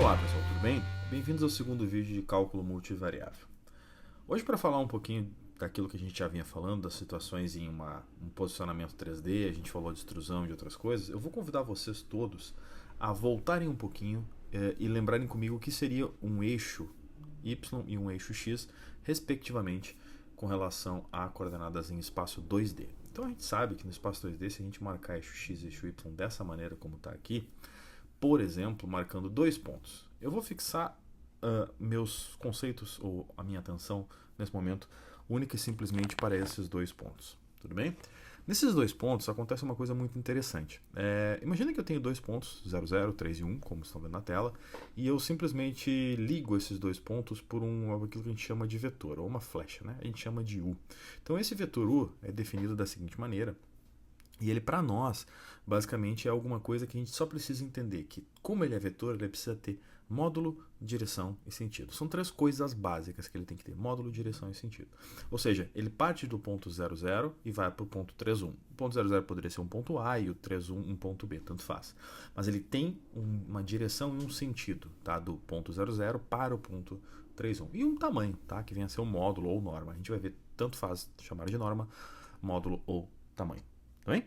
Olá pessoal, tudo bem? Bem-vindos ao segundo vídeo de cálculo multivariável. Hoje, para falar um pouquinho daquilo que a gente já vinha falando, das situações em um posicionamento 3D, a gente falou de extrusão e de outras coisas, eu vou convidar vocês todos a voltarem um pouquinho e lembrarem comigo o que seria um eixo Y e um eixo X, respectivamente, com relação a coordenadas em espaço 2D. Então a gente sabe que no espaço 2D, se a gente marcar eixo X e eixo Y dessa maneira como está aqui, por exemplo, marcando dois pontos, eu vou fixar meus conceitos ou a minha atenção nesse momento única e simplesmente para esses dois pontos. Tudo bem? Nesses dois pontos acontece uma coisa muito interessante. Imagina que eu tenho dois pontos, 0, 0, 3 e 1, como estão vendo na tela, e eu simplesmente ligo esses dois pontos por aquilo que a gente chama de vetor, ou uma flecha, né? A gente chama de U. Então esse vetor U é definido da seguinte maneira. E ele, para nós, basicamente é alguma coisa que a gente só precisa entender, que como ele é vetor, ele precisa ter módulo, direção e sentido. São três coisas básicas que ele tem que ter, módulo, direção e sentido. Ou seja, ele parte do ponto 0, 0 e vai para o ponto 3, 1. O ponto 0, 0 poderia ser um ponto A e o 3, 1 um ponto B, tanto faz. Mas ele tem uma direção e um sentido, tá? Do ponto 0, 0 para o ponto 3, 1. E um tamanho, tá? Que venha a ser um módulo ou norma. A gente vai ver, tanto faz chamar de norma, módulo ou tamanho. Tá bem?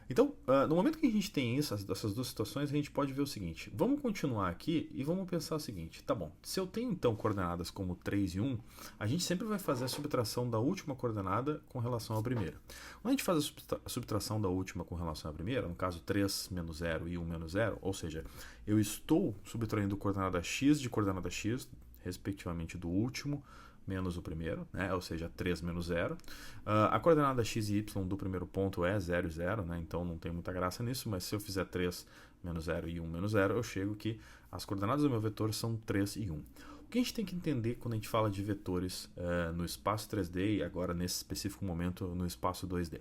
Então, no momento que a gente tem essas duas situações, a gente pode ver o seguinte. Vamos continuar aqui e vamos pensar o seguinte. Tá bom, se eu tenho então coordenadas como 3 e 1, a gente sempre vai fazer a subtração da última coordenada com relação à primeira. Quando a gente faz a subtração da última com relação à primeira, no caso 3 menos 0 e 1 menos 0, ou seja, eu estou subtraindo coordenada x de coordenada x, respectivamente do último, menos o primeiro, né? Ou seja, 3 menos 0. A coordenada x e y do primeiro ponto é 0 e 0, né? Então não tem muita graça nisso, mas se eu fizer 3 menos 0 e 1 menos 0, eu chego que as coordenadas do meu vetor são 3 e 1. O que a gente tem que entender quando a gente fala de vetores no espaço 3D e agora nesse específico momento no espaço 2D?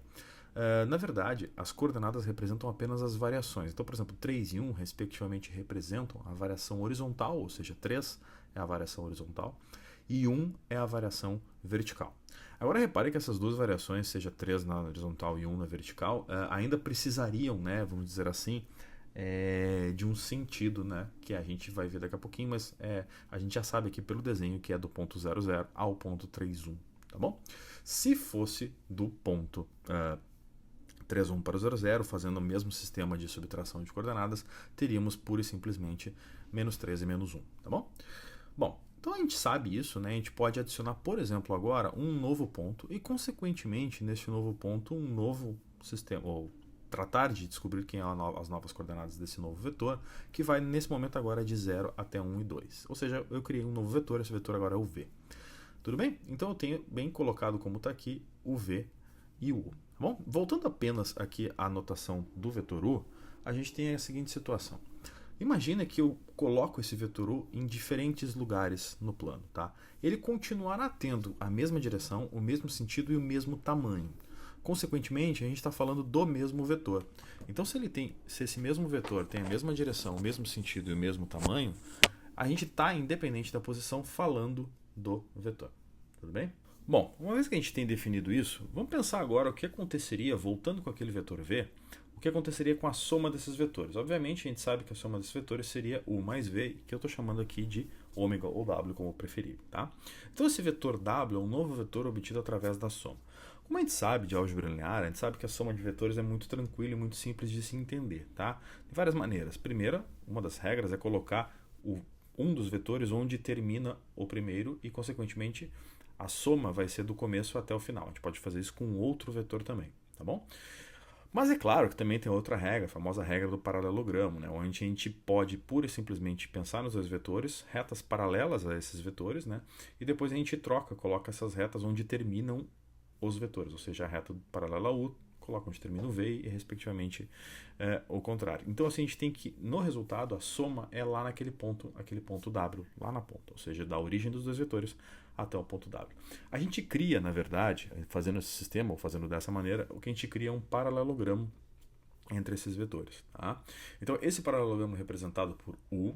Na verdade, as coordenadas representam apenas as variações. Então, por exemplo, 3 e 1 respectivamente representam a variação horizontal, ou seja, 3 é a variação horizontal e 1 é a variação vertical. Agora repare que essas duas variações, seja 3 na horizontal e 1 na vertical, ainda precisariam, né, vamos dizer assim, de um sentido, né, que a gente vai ver daqui a pouquinho, mas a gente já sabe aqui pelo desenho que é do ponto 0, 0 ao ponto 3, 1, tá bom? Se fosse do ponto 3, 1 para o 0, 0, fazendo o mesmo sistema de subtração de coordenadas, teríamos pura e simplesmente menos 3 e menos 1, tá bom? Bom, então a gente sabe isso, né? A gente pode adicionar, por exemplo, agora um novo ponto e, consequentemente, neste novo ponto, um novo sistema, ou tratar de descobrir quem são as novas coordenadas desse novo vetor, que vai, nesse momento, agora de 0 até 1 e 2. Ou seja, eu criei um novo vetor, esse vetor agora é o V. Tudo bem? Então eu tenho bem colocado como está aqui o V e o U. Tá bom? Voltando apenas aqui à notação do vetor U, a gente tem a seguinte situação. Imagina que eu coloco esse vetor U em diferentes lugares no plano, tá? Ele continuará tendo a mesma direção, o mesmo sentido e o mesmo tamanho. Consequentemente, a gente está falando do mesmo vetor. Então, se esse mesmo vetor tem a mesma direção, o mesmo sentido e o mesmo tamanho, a gente está, independente da posição, falando do vetor. Tudo bem? Bom, uma vez que a gente tem definido isso, vamos pensar agora o que aconteceria, voltando com aquele vetor V, o que aconteceria com a soma desses vetores. Obviamente, a gente sabe que a soma desses vetores seria U mais V, que eu estou chamando aqui de ômega ou W, como preferir. Tá? Então, esse vetor W é um novo vetor obtido através da soma. Como a gente sabe de álgebra linear, a gente sabe que a soma de vetores é muito tranquila e muito simples de se entender. Tá? De várias maneiras. Primeira, uma das regras é colocar um dos vetores onde termina o primeiro e, consequentemente, a soma vai ser do começo até o final. A gente pode fazer isso com outro vetor também. Tá bom? Mas é claro que também tem outra regra, a famosa regra do paralelogramo, né, onde a gente pode pura e simplesmente pensar nos dois vetores, retas paralelas a esses vetores, né, e depois a gente coloca essas retas onde terminam os vetores, ou seja, a reta paralela a U coloca onde termina o V e, respectivamente, o contrário. Então, assim, a gente tem que, no resultado, a soma é lá naquele ponto W, lá na ponta, ou seja, da origem dos dois vetores até o ponto W. A gente cria, na verdade, fazendo esse sistema, ou fazendo dessa maneira, o que a gente cria é um paralelogramo entre esses vetores. Tá? Então, esse paralelogramo é representado por U,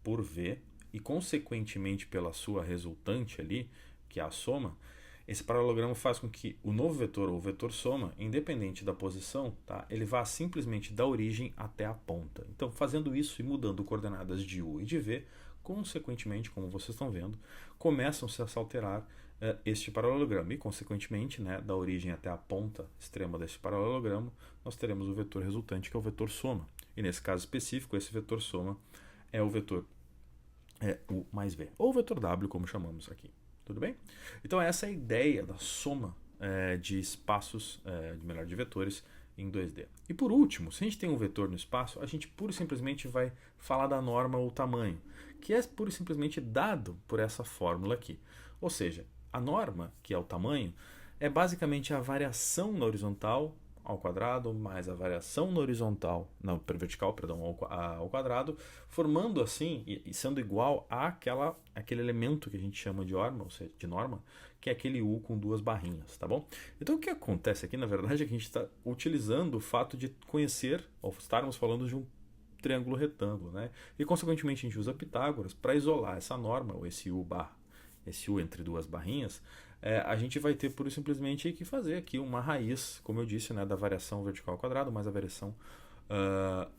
por V, e, consequentemente, pela sua resultante ali, que é a soma, Esse paralelogramo faz com que o novo vetor, ou vetor soma, independente da posição, tá? Ele vá simplesmente da origem até a ponta. Então, fazendo isso e mudando coordenadas de U e de V, consequentemente, como vocês estão vendo, começam-se a se alterar este paralelogramo. E, consequentemente, né, da origem até a ponta extrema desse paralelogramo, nós teremos o vetor resultante, que é o vetor soma. E, nesse caso específico, esse vetor soma é o vetor U mais V, ou o vetor W, como chamamos aqui. Tudo bem? Então essa é a ideia da soma de espaços, de vetores em 2D. E por último, se a gente tem um vetor no espaço, a gente pura e simplesmente vai falar da norma ou tamanho, que é pura e simplesmente dado por essa fórmula aqui. Ou seja, a norma, que é o tamanho, é basicamente a variação na horizontal ao quadrado mais a variação na horizontal, não, vertical, perdão, ao quadrado, formando assim e sendo igual aquele elemento que a gente chama de norma, ou seja, de norma, que é aquele U com duas barrinhas, tá bom? Então o que acontece aqui, na verdade, é que a gente está utilizando o fato de conhecer, ou estarmos falando de um triângulo retângulo, né? E consequentemente a gente usa Pitágoras para isolar essa norma, ou esse U entre duas barrinhas, a gente vai ter pura e simplesmente que fazer aqui uma raiz, como eu disse, né, da variação vertical ao quadrado mais a variação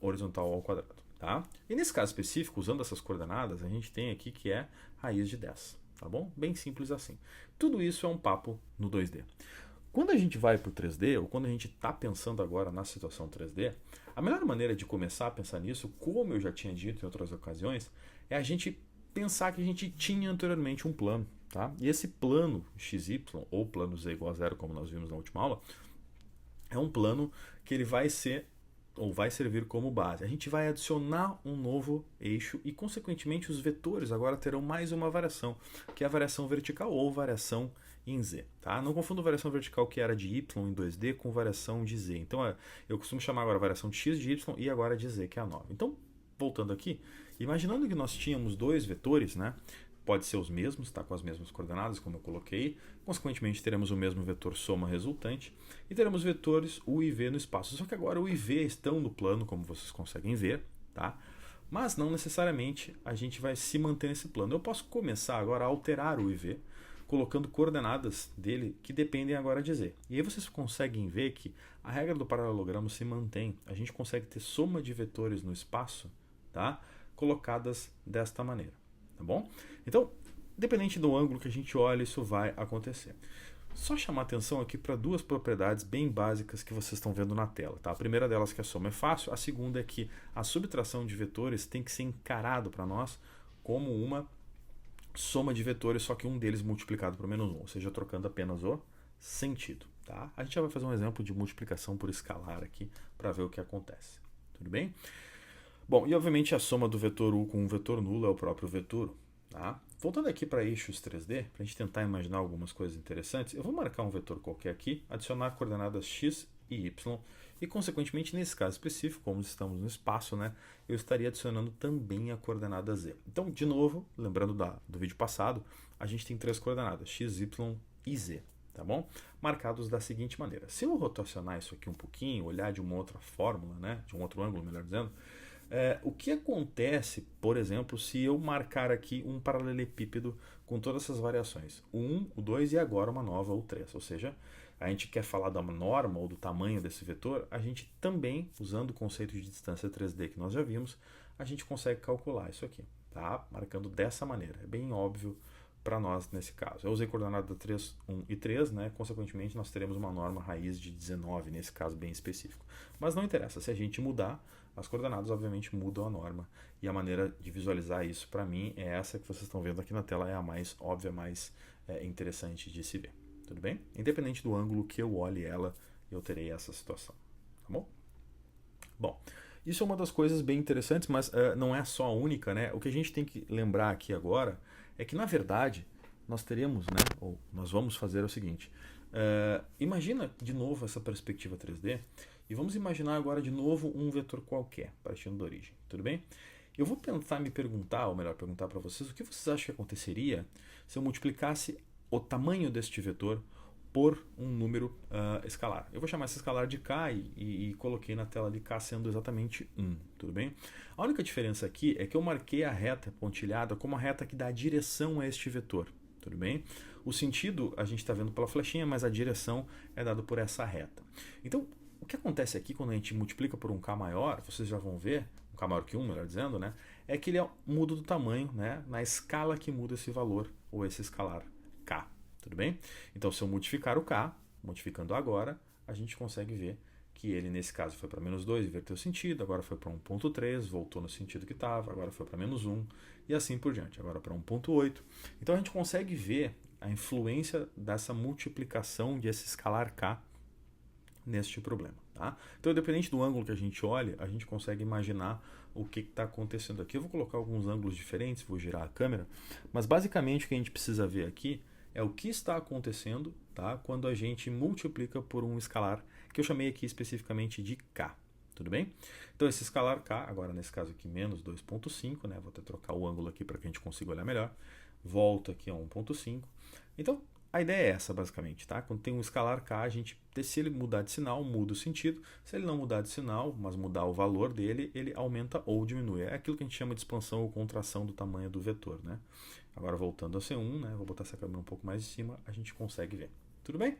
horizontal ao quadrado. Tá? E nesse caso específico, usando essas coordenadas, a gente tem aqui que é raiz de 10. Tá bom? Bem simples assim. Tudo isso é um papo no 2D. Quando a gente vai para o 3D, ou quando a gente está pensando agora na situação 3D, a melhor maneira de começar a pensar nisso, como eu já tinha dito em outras ocasiões, é a gente pensar que a gente tinha anteriormente um plano. Tá? E esse plano XY, ou plano Z igual a zero, como nós vimos na última aula, é um plano que ele vai ser, ou vai servir como base. A gente vai adicionar um novo eixo e, consequentemente, os vetores agora terão mais uma variação, que é a variação vertical ou variação em Z. Tá? Não confunda variação vertical que era de Y em 2D com variação de Z. Então, eu costumo chamar agora variação de X de Y e agora de Z, que é a nova. Então, voltando aqui, imaginando que nós tínhamos dois vetores, né? Pode ser os mesmos, tá, com as mesmas coordenadas, como eu coloquei. Consequentemente, teremos o mesmo vetor soma resultante. E teremos vetores U e V no espaço. Só que agora U e V estão no plano, como vocês conseguem ver. Tá? Mas não necessariamente a gente vai se manter nesse plano. Eu posso começar agora a alterar o U e V, colocando coordenadas dele que dependem agora de Z. E aí vocês conseguem ver que a regra do paralelogramo se mantém. A gente consegue ter soma de vetores no espaço, tá, colocadas desta maneira. Tá bom? Então, independente do ângulo que a gente olha, isso vai acontecer. Só chamar atenção aqui para duas propriedades bem básicas que vocês estão vendo na tela. Tá? A primeira delas que a soma é fácil, a segunda é que a subtração de vetores tem que ser encarado para nós como uma soma de vetores, só que um deles multiplicado por menos um, ou seja, trocando apenas o sentido. Tá? A gente já vai fazer um exemplo de multiplicação por escalar aqui para ver o que acontece. Tudo bem? Bom, e obviamente a soma do vetor U com um vetor nulo é o próprio vetor U. Tá? Voltando aqui para eixos 3D, para a gente tentar imaginar algumas coisas interessantes, eu vou marcar um vetor qualquer aqui, adicionar coordenadas x e y, e consequentemente nesse caso específico, como estamos no espaço, né, eu estaria adicionando também a coordenada z. Então, de novo, lembrando do vídeo passado, a gente tem três coordenadas, x, y e z. Tá bom? Marcados da seguinte maneira. Se eu rotacionar isso aqui um pouquinho, olhar de uma outra fórmula, né, de um outro ângulo, melhor dizendo, o que acontece, por exemplo, se eu marcar aqui um paralelepípedo com todas essas variações? O 1, o 2 e agora uma nova, o 3. Ou seja, a gente quer falar da norma ou do tamanho desse vetor, a gente também, usando o conceito de distância 3D que nós já vimos, a gente consegue calcular isso aqui, tá? Marcando dessa maneira. É bem óbvio para nós nesse caso. Eu usei coordenada 3, 1 e 3, né? Consequentemente, nós teremos uma norma raiz de 19, nesse caso bem específico. Mas não interessa, se a gente mudar, as coordenadas obviamente mudam a norma. E a maneira de visualizar isso, para mim, é essa que vocês estão vendo aqui na tela, é a mais óbvia, mais interessante de se ver. Tudo bem? Independente do ângulo que eu olhe ela, eu terei essa situação. Tá bom? Bom, isso é uma das coisas bem interessantes, mas não é só a única, né? O que a gente tem que lembrar aqui agora é que, na verdade, nós teremos, né? Ou nós vamos fazer o seguinte. Imagina de novo essa perspectiva 3D e vamos imaginar agora de novo um vetor qualquer, partindo da origem. Tudo bem? Eu vou tentar me perguntar, ou melhor, perguntar para vocês, o que vocês acham que aconteceria se eu multiplicasse o tamanho deste vetor por um número escalar. Eu vou chamar esse escalar de k e coloquei na tela de k sendo exatamente 1, tudo bem? A única diferença aqui é que eu marquei a reta pontilhada como a reta que dá a direção a este vetor, tudo bem? O sentido a gente está vendo pela flechinha, mas a direção é dada por essa reta. Então, o que acontece aqui quando a gente multiplica por um K maior, vocês já vão ver, um K maior que 1, melhor dizendo, né? É que ele muda do tamanho, né? Na escala que muda esse valor, ou esse escalar K, tudo bem? Então, se eu multiplicar o K, modificando agora, a gente consegue ver que ele, nesse caso, foi para menos 2, inverteu o sentido, agora foi para 1.3, voltou no sentido que estava, agora foi para menos 1, e assim por diante, agora para 1.8. Então, a gente consegue ver a influência dessa multiplicação desse escalar K neste problema. Tá? Então, independente do ângulo que a gente olha, a gente consegue imaginar o que está acontecendo aqui. Eu vou colocar alguns ângulos diferentes, vou girar a câmera, mas basicamente o que a gente precisa ver aqui é o que está acontecendo, tá, quando a gente multiplica por um escalar que eu chamei aqui especificamente de K. Tudo bem? Então, esse escalar K, agora nesse caso aqui, menos 2.5, né? Vou até trocar o ângulo aqui para que a gente consiga olhar melhor. Volta aqui a 1.5. Então, a ideia é essa, basicamente, tá? Quando tem um escalar K, a gente, se ele mudar de sinal, muda o sentido. Se ele não mudar de sinal, mas mudar o valor dele, ele aumenta ou diminui. É aquilo que a gente chama de expansão ou contração do tamanho do vetor, né? Agora, voltando a C1, né? Vou botar essa câmera um pouco mais em cima, a gente consegue ver. Tudo bem?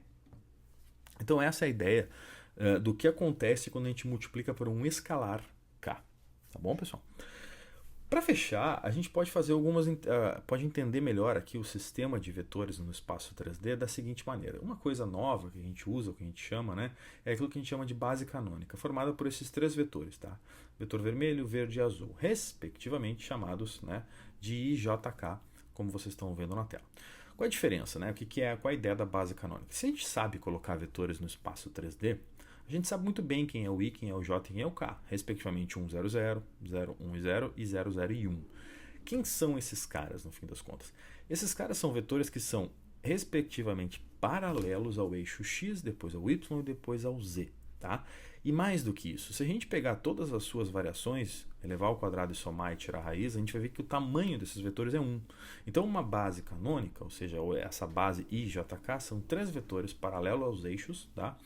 Então, essa é a ideia do que acontece quando a gente multiplica por um escalar K. Tá bom, pessoal? Para fechar, a gente pode fazer pode entender melhor aqui o sistema de vetores no espaço 3D da seguinte maneira. Uma coisa nova que a gente usa, que a gente chama, né, é aquilo que a gente chama de base canônica, formada por esses três vetores, tá? Vetor vermelho, verde e azul, respectivamente chamados, né, de IJK, como vocês estão vendo na tela. Qual é a diferença, né? Qual é a ideia da base canônica? Se a gente sabe colocar vetores no espaço 3D, a gente sabe muito bem quem é o I, quem é o J e quem é o K, respectivamente 1, 0, 0, 0, 1 e 0 e 0, 0 e 1. Quem são esses caras, no fim das contas? Esses caras são vetores que são, respectivamente, paralelos ao eixo X, depois ao Y e depois ao Z. Tá? E mais do que isso, se a gente pegar todas as suas variações, elevar ao quadrado e somar e tirar a raiz, a gente vai ver que o tamanho desses vetores é 1. Então, uma base canônica, ou seja, essa base IJK, são três vetores paralelos aos eixos, tá?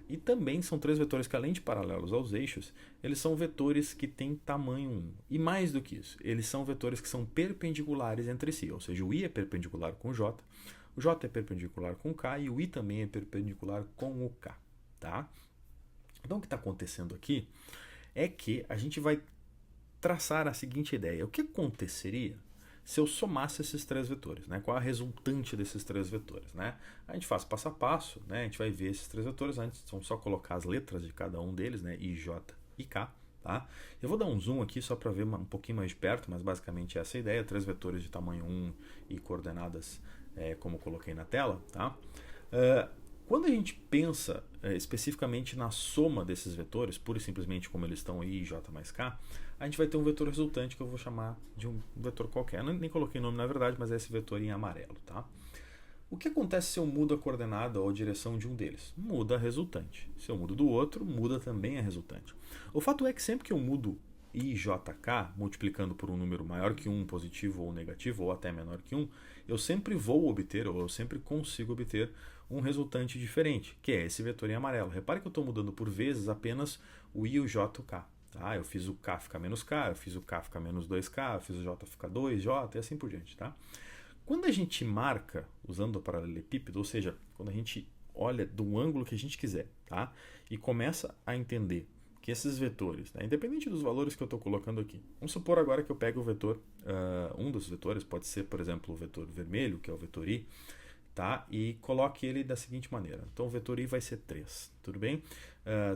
E também são três vetores que, além de paralelos aos eixos, eles são vetores que têm tamanho 1. E mais do que isso, eles são vetores que são perpendiculares entre si, ou seja, o I é perpendicular com o J é perpendicular com o K e o I também é perpendicular com o K. Tá? Então, o que está acontecendo aqui é que a gente vai traçar a seguinte ideia. O que aconteceria se eu somasse esses três vetores, né? Qual a resultante desses três vetores, né? A gente faz passo a passo, né? A gente vai ver esses três vetores, antes são só colocar as letras de cada um deles, né? I, J e K, tá? Eu vou dar um zoom aqui só para ver um pouquinho mais de perto, mas basicamente essa é a ideia, três vetores de tamanho 1 e coordenadas como coloquei na tela, tá? Quando a gente pensa especificamente na soma desses vetores, pura e simplesmente como eles estão aí, J mais K, a gente vai ter um vetor resultante que eu vou chamar de um vetor qualquer. Eu nem coloquei nome na verdade, mas é esse vetor em amarelo. Tá? O que acontece se eu mudo a coordenada ou a direção de um deles? Muda a resultante. Se eu mudo do outro, muda também a resultante. O fato é que sempre que eu mudo IJK, multiplicando por um número maior que 1, positivo ou negativo, ou até menor que 1, eu sempre vou obter, ou eu sempre consigo obter, um resultante diferente, que é esse vetor em amarelo. Repare que eu estou mudando por vezes apenas o I, o J e o K. Tá? Eu fiz o K ficar menos K, eu fiz o K ficar menos 2K, eu fiz o J ficar 2J e assim por diante. Tá? Quando a gente marca usando o paralelepípedo, ou seja, quando a gente olha do ângulo que a gente quiser, tá? E começa a entender que esses vetores, né, independente dos valores que eu estou colocando aqui, vamos supor agora que eu pego o vetor, um dos vetores, pode ser, por exemplo, o vetor vermelho, que é o vetor I, tá? E coloque ele da seguinte maneira. Então, o vetor I vai ser 3, tudo bem?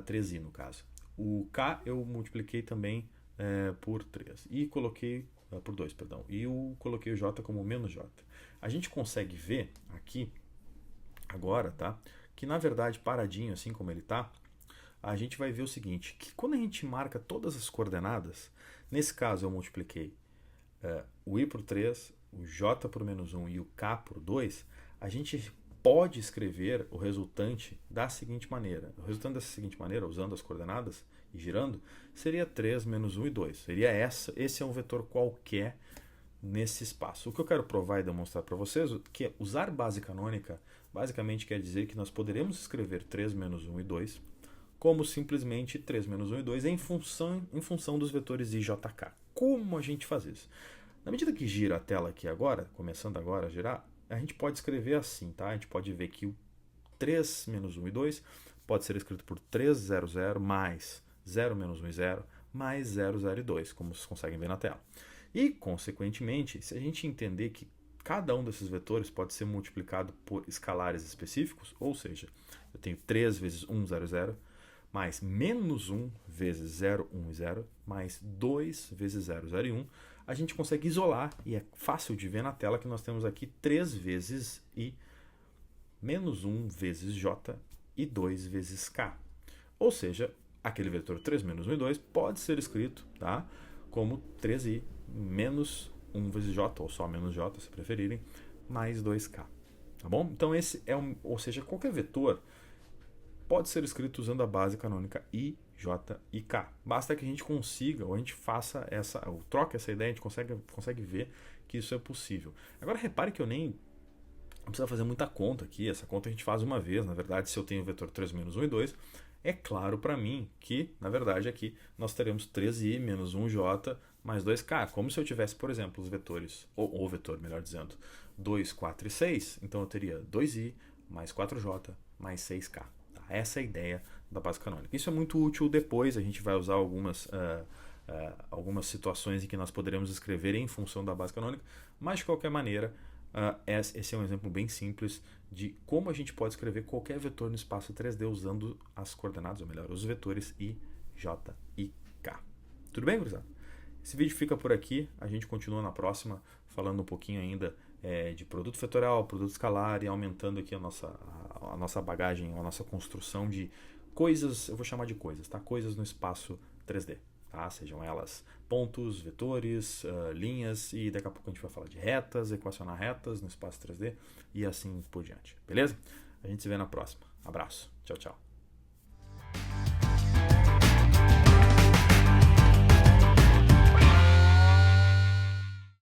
3i no caso. O K eu multipliquei também por 3 e coloquei por 2, perdão. E eu coloquei o J como menos J. A gente consegue ver aqui, agora, tá? Que na verdade, paradinho assim como ele está, a gente vai ver o seguinte, que quando a gente marca todas as coordenadas, nesse caso eu multipliquei o I por 3, o J por menos 1 e o K por 2, a gente pode escrever o resultante da seguinte maneira. O resultante dessa seguinte maneira, usando as coordenadas e girando, seria 3 menos 1 e 2. Seria esse é um vetor qualquer nesse espaço. O que eu quero provar e demonstrar para vocês é que usar base canônica basicamente quer dizer que nós poderemos escrever 3 menos 1 e 2 como simplesmente 3 menos 1 e 2 em função dos vetores I, J, K. Como a gente faz isso? Na medida que gira a tela aqui agora, começando agora a girar, a gente pode escrever assim, tá? A gente pode ver que o 3 menos 1 e 2 pode ser escrito por 3, 0, 0, mais 0 menos 1 e 0, mais 0, 0 e 2, como vocês conseguem ver na tela. E, consequentemente, se a gente entender que cada um desses vetores pode ser multiplicado por escalares específicos, ou seja, eu tenho 3 vezes 1, 0, 0, mais menos 1 vezes 0, 1 e 0, mais 2 vezes 0, 0 e 1, a gente consegue isolar, e é fácil de ver na tela que nós temos aqui 3 vezes i, menos 1 vezes j e 2 vezes k. Ou seja, aquele vetor 3 menos 1 e 2 pode ser escrito, tá, como 3i menos 1 vezes j, ou só menos j, se preferirem, mais 2k. Tá bom? Então esse é ou seja, qualquer vetor pode ser escrito usando a base canônica I, J e K. Basta que a gente consiga, ou a gente faça essa, ou troque essa ideia, a gente consegue ver que isso é possível. Agora repare que eu nem não precisa fazer muita conta aqui, essa conta a gente faz uma vez, na verdade, se eu tenho o vetor 3 menos 1 e 2, é claro para mim que, na verdade, aqui nós teremos 3i menos 1j mais 2k, como se eu tivesse, por exemplo, os vetores, ou o vetor, melhor dizendo, 2, 4 e 6, então eu teria 2i mais 4j mais 6k. Tá? Essa é a ideia da base canônica. Isso é muito útil depois, a gente vai usar algumas situações em que nós poderemos escrever em função da base canônica, mas de qualquer maneira, esse é um exemplo bem simples de como a gente pode escrever qualquer vetor no espaço 3D usando as coordenadas, ou melhor, os vetores I, J e K. Tudo bem, gurizada? Esse vídeo fica por aqui, a gente continua na próxima falando um pouquinho ainda de produto vetorial, produto escalar e aumentando aqui a nossa bagagem, a nossa construção de coisas, eu vou chamar de coisas, tá? Coisas no espaço 3D. Tá? Sejam elas pontos, vetores, linhas, e daqui a pouco a gente vai falar de retas, equacionar retas no espaço 3D e assim por diante. Beleza? A gente se vê na próxima. Abraço. Tchau, tchau.